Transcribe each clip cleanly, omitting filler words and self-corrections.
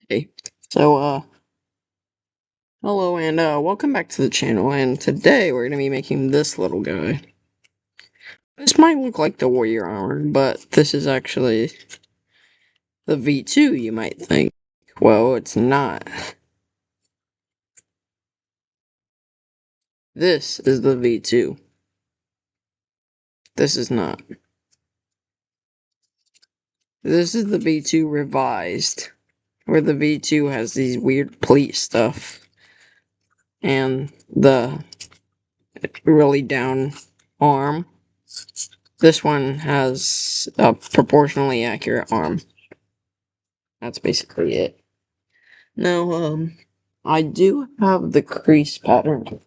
Hey, so hello and welcome back to the channel. And today we're gonna be making this little guy. This might look like the warrior armor, but this is actually the V2. You might think. Well, it's not. This is the V2. This is not. This is the V2 revised, where the V2 has these weird pleat stuff and the really down arm. This one has a proportionally accurate arm. That's basically it. Now, I do have the crease pattern.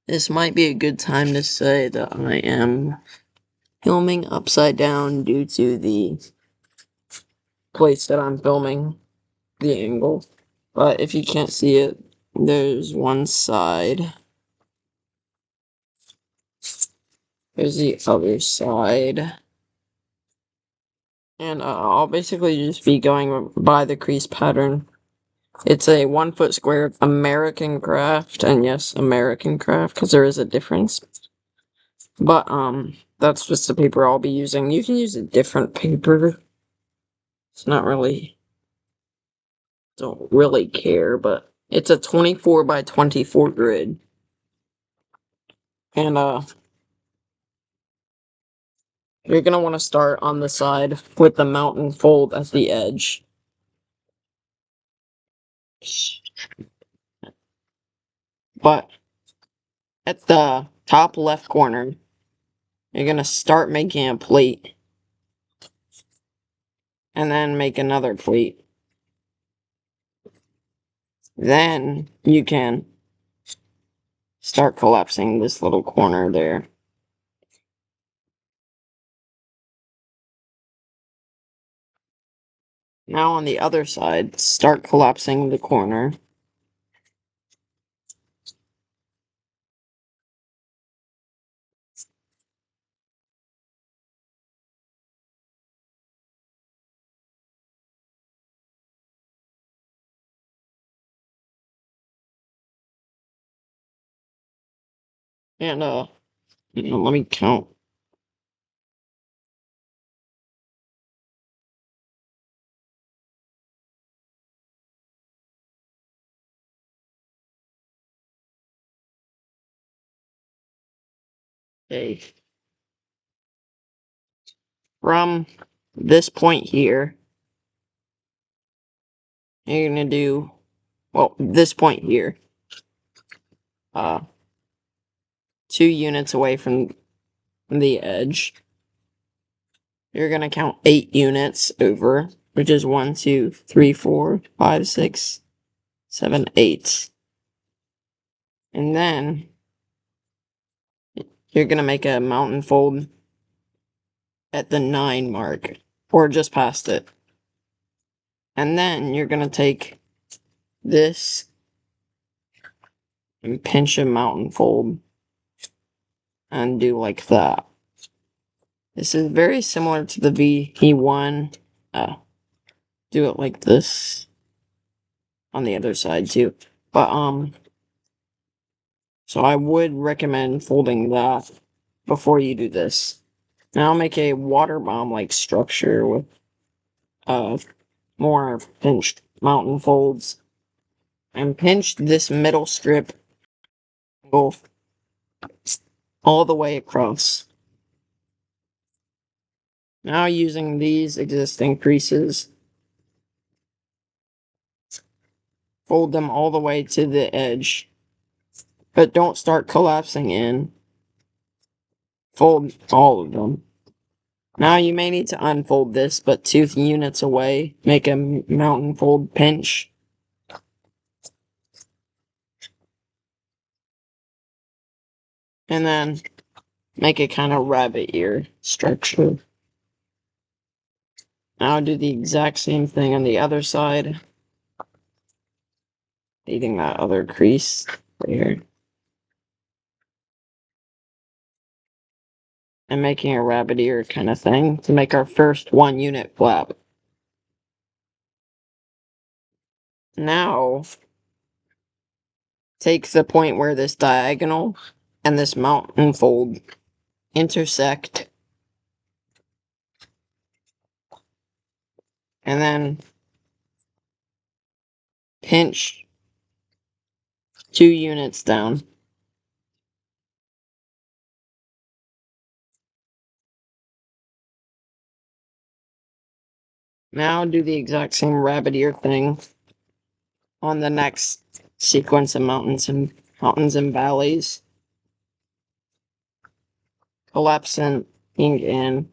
This might be a good time to say that I am filming upside down due to the place that I'm filming, the angle. But if you can't see it, there's one side. There's the other side. And I'll basically just be going by the crease pattern. It's a 1 foot square American craft, and yes, American craft, because there is a difference. But, that's just the paper I'll be using. You can use a different paper. It's not really, don't really care, but it's a 24 by 24 grid. And, you're gonna want to start on the side with the mountain fold at the edge. But, at the top left corner, you're gonna start making a plate. And then make another plate. Then you can start collapsing this little corner there. Now on the other side, start collapsing the corner. And, let me count. Okay. From this point here, you're gonna do, well, this point here, 2 units away from the edge. You're gonna count 8 units over, which is 1, 2, 3, 4, 5, 6, 7, 8. And then you're gonna make a mountain fold at the 9 mark, or just past it. And then you're gonna take this and pinch a mountain fold and do like that. This is very similar to the VE1. Do it like this on the other side too. But, so I would recommend folding that before you do this. Now make a water bomb-like structure with, more pinched mountain folds. And pinch this middle strip all the way across. Now using these existing creases, fold them all the way to the edge, but don't start collapsing in. Fold all of them. Now you may need to unfold this, but 2 units away, make a mountain fold pinch. And then make a kind of rabbit ear structure. Now do the exact same thing on the other side. Eating that other crease there. And making a rabbit ear kind of thing to make our first 1 unit flap. Now, take the point where this diagonal and this mountain fold intersect, and then pinch 2 units down. Now do the exact same rabbit ear thing on the next sequence of mountains and valleys. Collapsing in.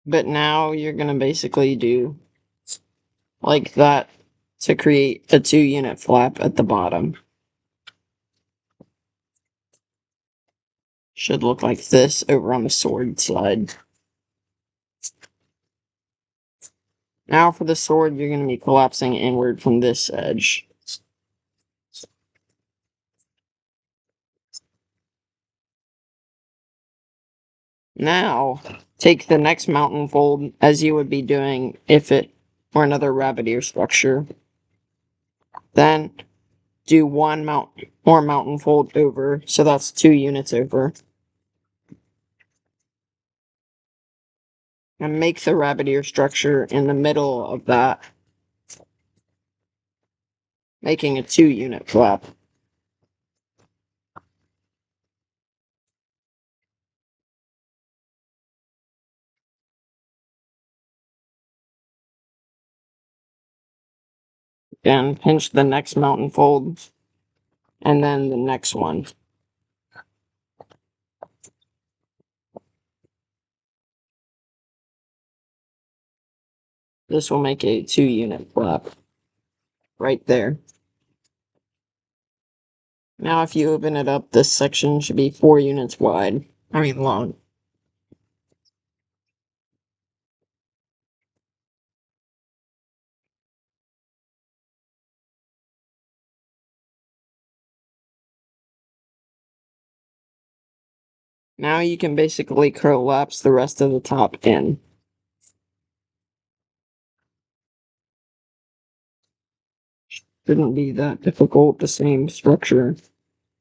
But now you're going to basically do like that to create a 2-unit flap at the bottom. Should look like this over on the sword side. Now for the sword, you're going to be collapsing inward from this edge. Now, take the next mountain fold as you would be doing if it were another rabbit ear structure. Then do one mountain fold over, so that's 2 units over. And make the rabbit ear structure in the middle of that, making a 2-unit flap. And pinch the next mountain fold, and then the next one. This will make a 2-unit flap right there. Now if you open it up, this section should be 4 units wide. I mean long. Now you can basically collapse the rest of the top in. Shouldn't be that difficult, the same structure.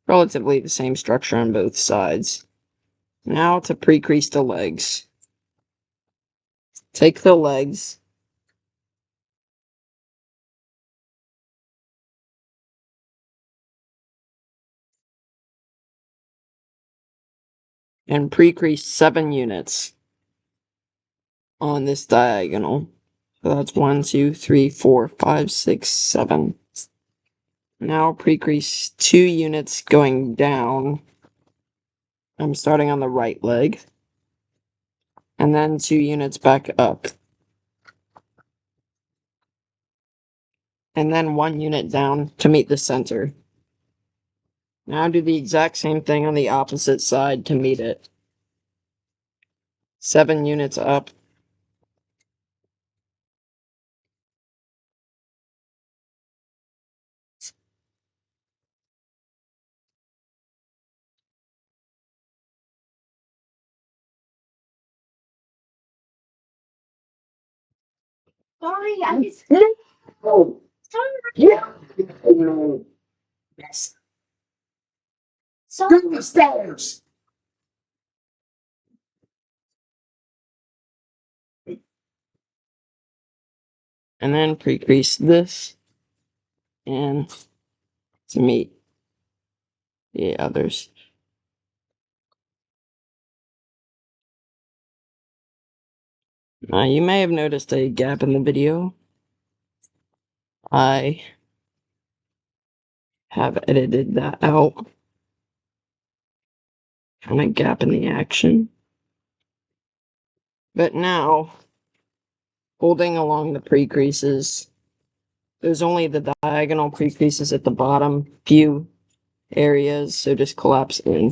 Relatively the same structure on both sides. Now to pre-crease the legs. Take the legs and pre-crease 7 units on this diagonal. So that's 1, 2, 3, 4, 5, 6, 7. Now pre-crease 2 units going down. I'm starting on the right leg. And then 2 units back up. And then 1 unit down to meet the center. Now do the exact same thing on the opposite side to meet it. 7 units up. Sorry, I just. Oh, yeah. Yes. Go upstairs. And then pre-crease this. And to meet the others. Now you may have noticed a gap in the video. I have edited that out. Kind of gap in the action. But now, holding along the pre-creases, there's only the diagonal pre-creases at the bottom few areas, so just collapse in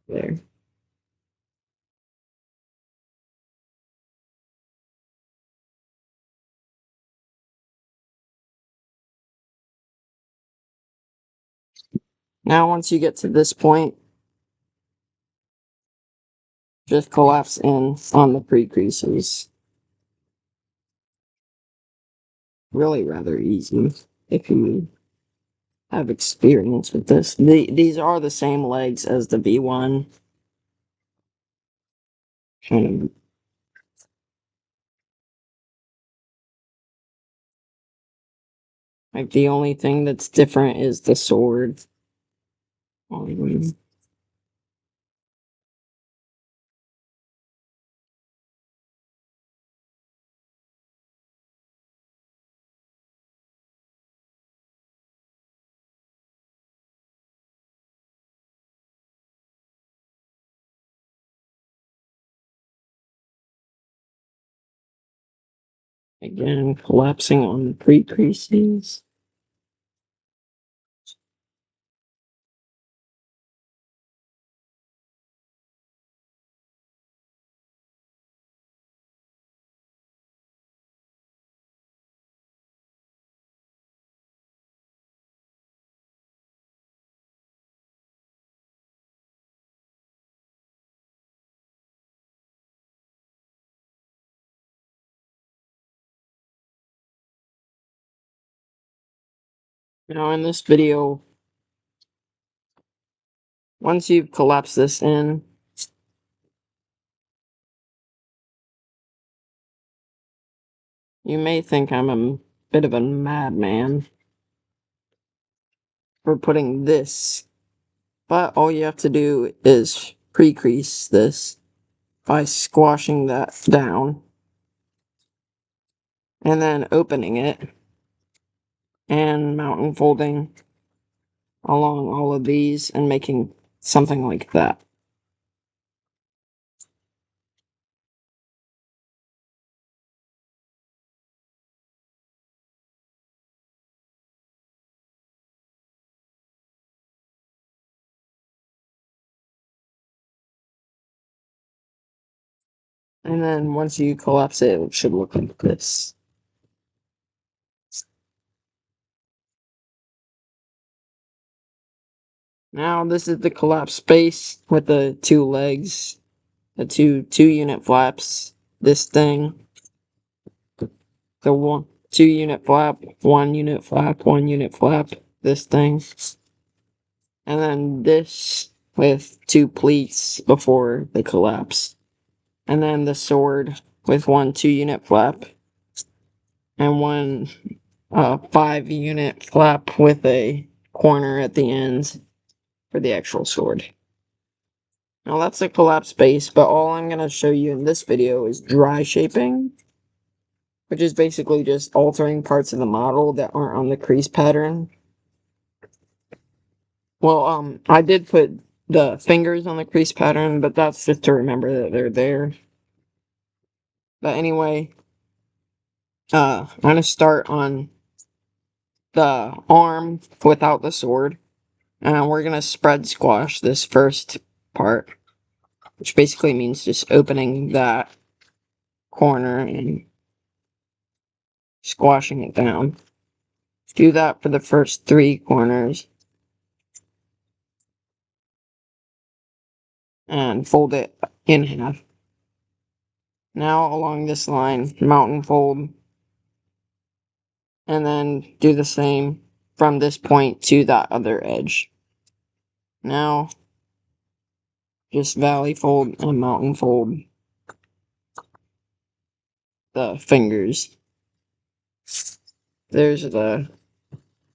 there. Now, once you get to this point, just collapse in on the pre-creases. Really rather easy if you have experience with this. These are the same legs as the V1. Kind of like the only thing that's different is the sword. Again, collapsing on the pre-creases. Now in this video, once you've collapsed this in, you may think I'm a bit of a madman for putting this, but all you have to do is pre-crease this by squashing that down and then opening it and mountain folding along all of these and making something like that. And then once you collapse it, it should look like this. Now this is the collapsed space with the two legs, the two unit flaps, this thing, the 2 unit flap, 1 unit flap, 1 unit flap, this thing, and then this with two pleats before the collapse, and then the sword with 1 2-unit flap and one 5-unit flap with a corner at the ends for the actual sword. Now that's the collapse base, but all I'm going to show you in this video is dry shaping, which is basically just altering parts of the model that aren't on the crease pattern. Well, I did put the fingers on the crease pattern, but that's just to remember that they're there. But anyway, I'm going to start on the arm without the sword. And we're going to spread squash this first part, which basically means just opening that corner and squashing it down. Do that for the first 3 corners. And fold it in half. Now along this line, mountain fold. And then do the same from this point to that other edge. Now, just valley fold and mountain fold the fingers. There's the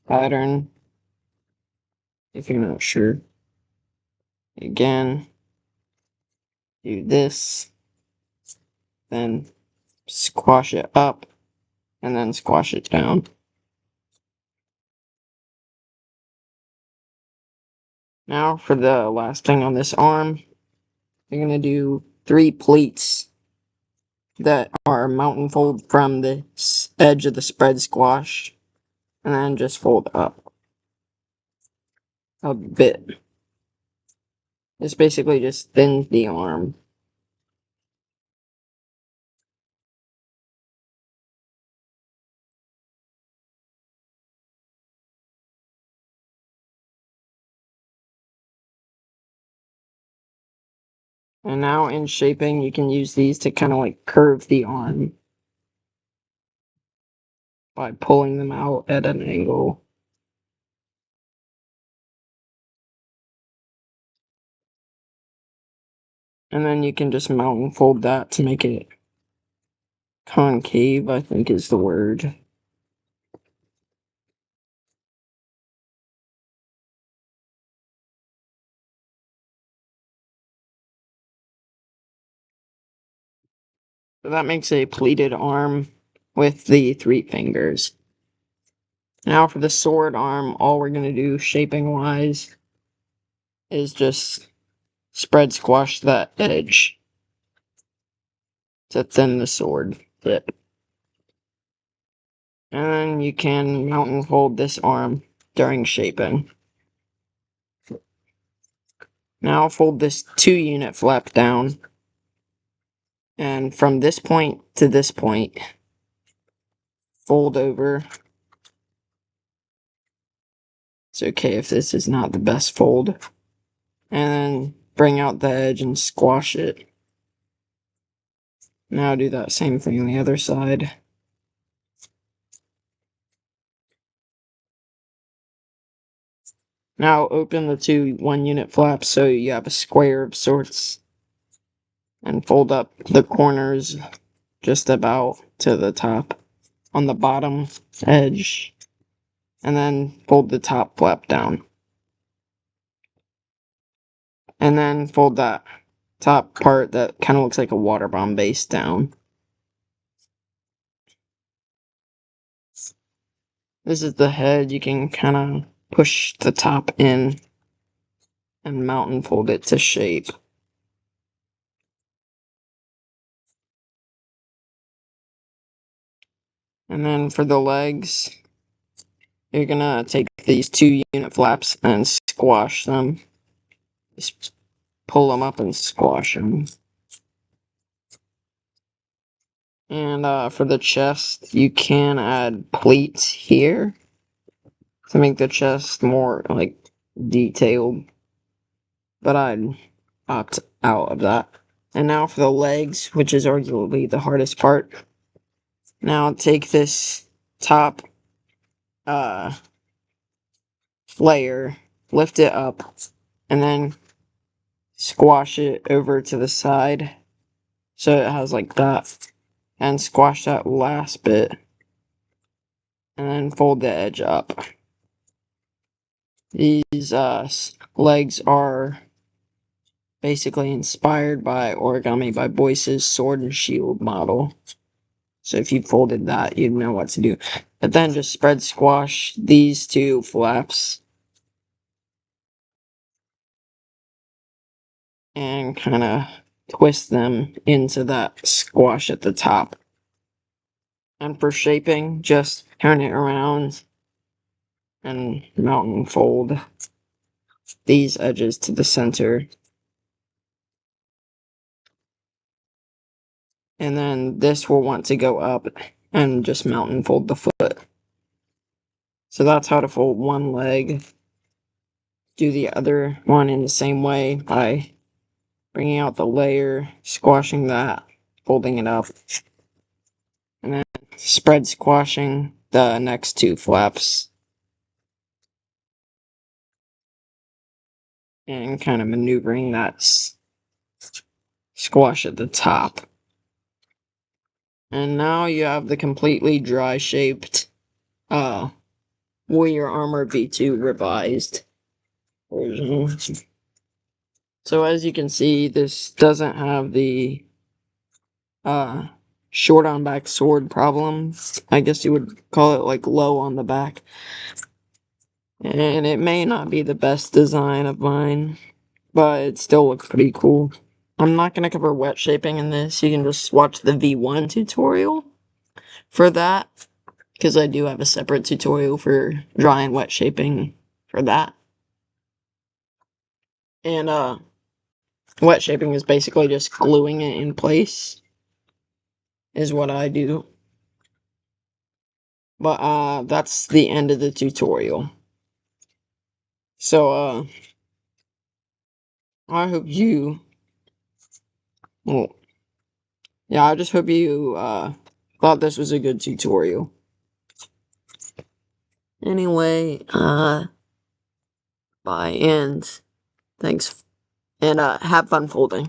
pattern, if you're not sure. Again, do this, then squash it up, and then squash it down. Now for the last thing on this arm, you're going to do 3 pleats that are mountain fold from the edge of the spread squash, and then just fold up a bit. This basically just thins the arm. And now in shaping, you can use these to kind of like curve the arm by pulling them out at an angle. And then you can just mount and fold that to make it concave, I think is the word. So that makes a pleated arm with the 3 fingers. Now for the sword arm, all we're going to do shaping wise is just spread squash that edge to thin the sword tip. And then you can mount and fold this arm during shaping. Now fold this 2-unit flap down. And from this point to this point, fold over. It's okay if this is not the best fold. And then bring out the edge and squash it. Now do that same thing on the other side. Now open the 2 1-unit flaps so you have a square of sorts. And fold up the corners just about to the top on the bottom edge. And then fold the top flap down. And then fold that top part that kind of looks like a water bomb base down. This is the head. You can kind of push the top in and mount and fold it to shape. And then for the legs, you're gonna take these 2-unit flaps and squash them. Just pull them up and squash them. And for the chest, you can add pleats here to make the chest more like detailed, but I'd opt out of that. And now for the legs, which is arguably the hardest part. Now take this top layer, lift it up, and then squash it over to the side so it has like that, and squash that last bit, and then fold the edge up. These legs are basically inspired by Origami by Boyce's sword and shield model. So if you folded that, you'd know what to do. But then just spread squash these 2 flaps and kind of twist them into that squash at the top. And for shaping, just turn it around and mount and fold these edges to the center. And then this will want to go up and just mount and fold the foot. So that's how to fold one leg. Do the other one in the same way by bringing out the layer, squashing that, folding it up, and then spread squashing the next 2 flaps. And kind of maneuvering that squash at the top. And now you have the completely dry shaped Warrior Armor V2 revised version. So as you can see, this doesn't have the short on back sword problem. I guess you would call it like low on the back. And it may not be the best design of mine, but it still looks pretty cool. I'm not going to cover wet shaping in this. You can just watch the V1 tutorial for that, because I do have a separate tutorial for dry and wet shaping for that. And wet shaping is basically just gluing it in place, is what I do. But that's the end of the tutorial. So I hope you Well, yeah, I just hope you thought this was a good tutorial. Anyway, bye, and thanks, and have fun folding.